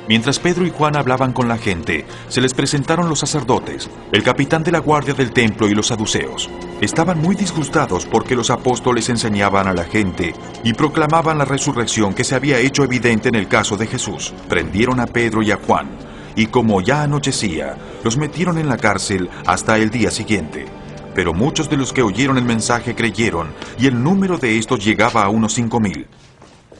Mientras Pedro y Juan hablaban con la gente, se les presentaron los sacerdotes, el capitán de la guardia del templo y los saduceos. Estaban muy disgustados porque los apóstoles enseñaban a la gente y proclamaban la resurrección que se había hecho evidente en el caso de Jesús. Prendieron a Pedro y a Juan, y como ya anochecía, los metieron en la cárcel hasta el día siguiente. Pero muchos de los que oyeron el mensaje creyeron, y el número de estos llegaba a unos 5,000.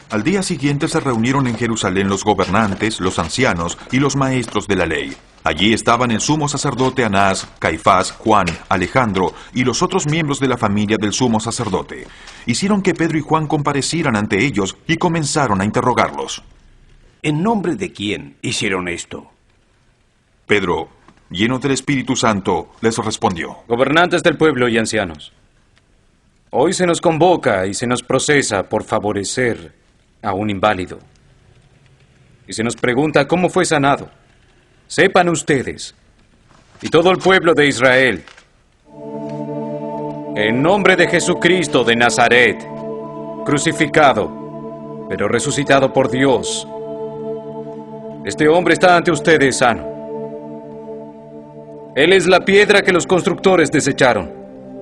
Al día siguiente se reunieron en Jerusalén los gobernantes, los ancianos y los maestros de la ley. Allí estaban el sumo sacerdote Anás, Caifás, Juan, Alejandro y los otros miembros de la familia del sumo sacerdote. Hicieron que Pedro y Juan comparecieran ante ellos y comenzaron a interrogarlos. ¿En nombre de quién hicieron esto? Pedro, lleno del Espíritu Santo, les respondió: Gobernantes del pueblo y ancianos, hoy se nos convoca y se nos procesa por favorecer a un inválido. Y se nos pregunta cómo fue sanado. Sepan ustedes, y todo el pueblo de Israel, en nombre de Jesucristo de Nazaret, crucificado, pero resucitado por Dios, este hombre está ante ustedes sano. Él es la piedra que los constructores desecharon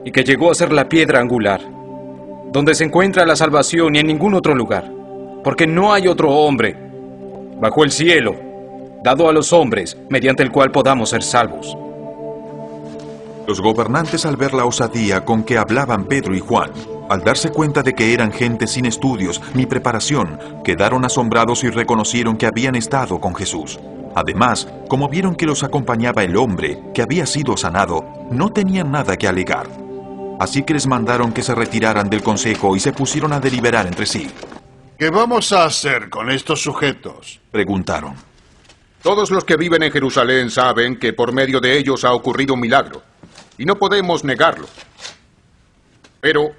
y que llegó a ser la piedra angular, donde se encuentra la salvación y en ningún otro lugar. Porque no hay otro hombre bajo el cielo dado a los hombres mediante el cual podamos ser salvos. Los gobernantes, al ver la osadía con que hablaban Pedro y Juan, al darse cuenta de que eran gente sin estudios ni preparación, quedaron asombrados y reconocieron que habían estado con Jesús. Además, como vieron que los acompañaba el hombre que había sido sanado, no tenían nada que alegar. Así que les mandaron que se retiraran del consejo y se pusieron a deliberar entre sí. ¿Qué vamos a hacer con estos sujetos?, preguntaron. Todos los que viven en Jerusalén saben que por medio de ellos ha ocurrido un milagro, y no podemos negarlo. Pero,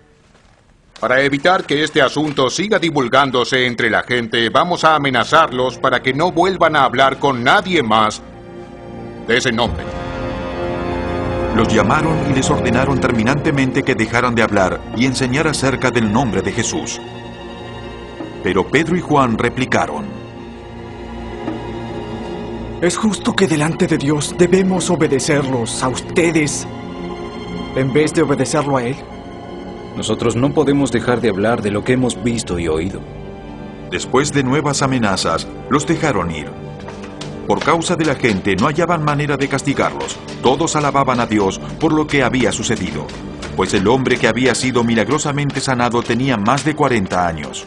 para evitar que este asunto siga divulgándose entre la gente, vamos a amenazarlos para que no vuelvan a hablar con nadie más de ese nombre. Los llamaron y les ordenaron terminantemente que dejaran de hablar y enseñar acerca del nombre de Jesús. Pero Pedro y Juan replicaron: Es justo que delante de Dios debemos obedecerlos a ustedes en vez de obedecerlo a Él. Nosotros no podemos dejar de hablar de lo que hemos visto y oído. Después de nuevas amenazas, los dejaron ir. Por causa de la gente no hallaban manera de castigarlos. Todos alababan a Dios por lo que había sucedido, pues el hombre que había sido milagrosamente sanado tenía más de 40 años.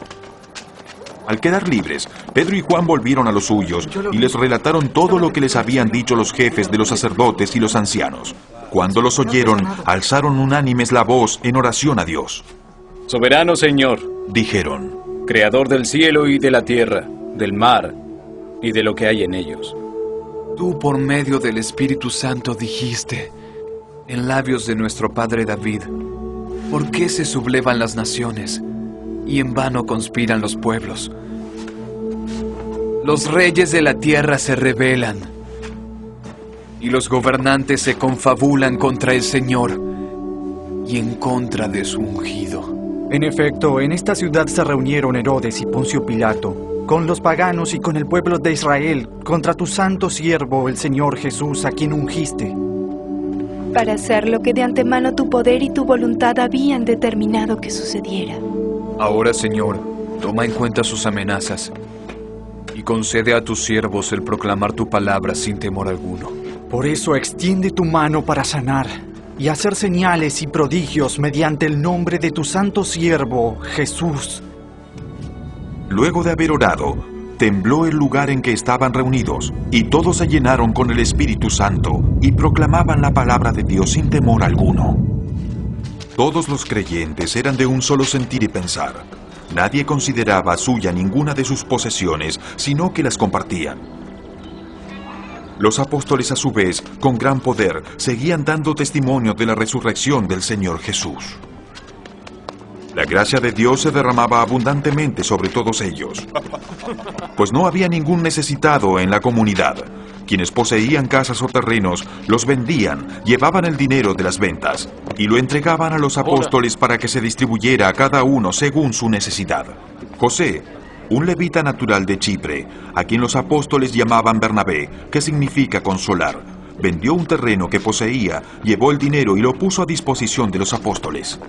Al quedar libres, Pedro y Juan volvieron a los suyos y les relataron todo lo que les habían dicho los jefes de los sacerdotes y los ancianos. Cuando los oyeron, alzaron unánimes la voz en oración a Dios. Soberano Señor, dijeron, Creador del cielo y de la tierra, del mar y de lo que hay en ellos. Tú por medio del Espíritu Santo dijiste, en labios de nuestro padre David, ¿por qué se sublevan las naciones y en vano conspiran los pueblos? Los reyes de la tierra se rebelan y los gobernantes se confabulan contra el Señor y en contra de su ungido. En efecto, en esta ciudad se reunieron Herodes y Poncio Pilato, con los paganos y con el pueblo de Israel, contra tu santo siervo, el Señor Jesús, a quien ungiste, para hacer lo que de antemano tu poder y tu voluntad habían determinado que sucediera. Ahora, Señor, toma en cuenta sus amenazas y concede a tus siervos el proclamar tu palabra sin temor alguno. Por eso extiende tu mano para sanar y hacer señales y prodigios mediante el nombre de tu santo siervo, Jesús. Luego de haber orado, tembló el lugar en que estaban reunidos, y todos se llenaron con el Espíritu Santo, y proclamaban la palabra de Dios sin temor alguno. Todos los creyentes eran de un solo sentir y pensar. Nadie consideraba suya ninguna de sus posesiones, sino que las compartían. Los apóstoles, a su vez, con gran poder, seguían dando testimonio de la resurrección del Señor Jesús. La gracia de Dios se derramaba abundantemente sobre todos ellos, pues no había ningún necesitado en la comunidad. Quienes poseían casas o terrenos los vendían, llevaban el dinero de las ventas y lo entregaban a los apóstoles para que se distribuyera a cada uno según su necesidad. José, un levita natural de Chipre, a quien los apóstoles llamaban Bernabé, que significa consolar, vendió un terreno que poseía, llevó el dinero y lo puso a disposición de los apóstoles.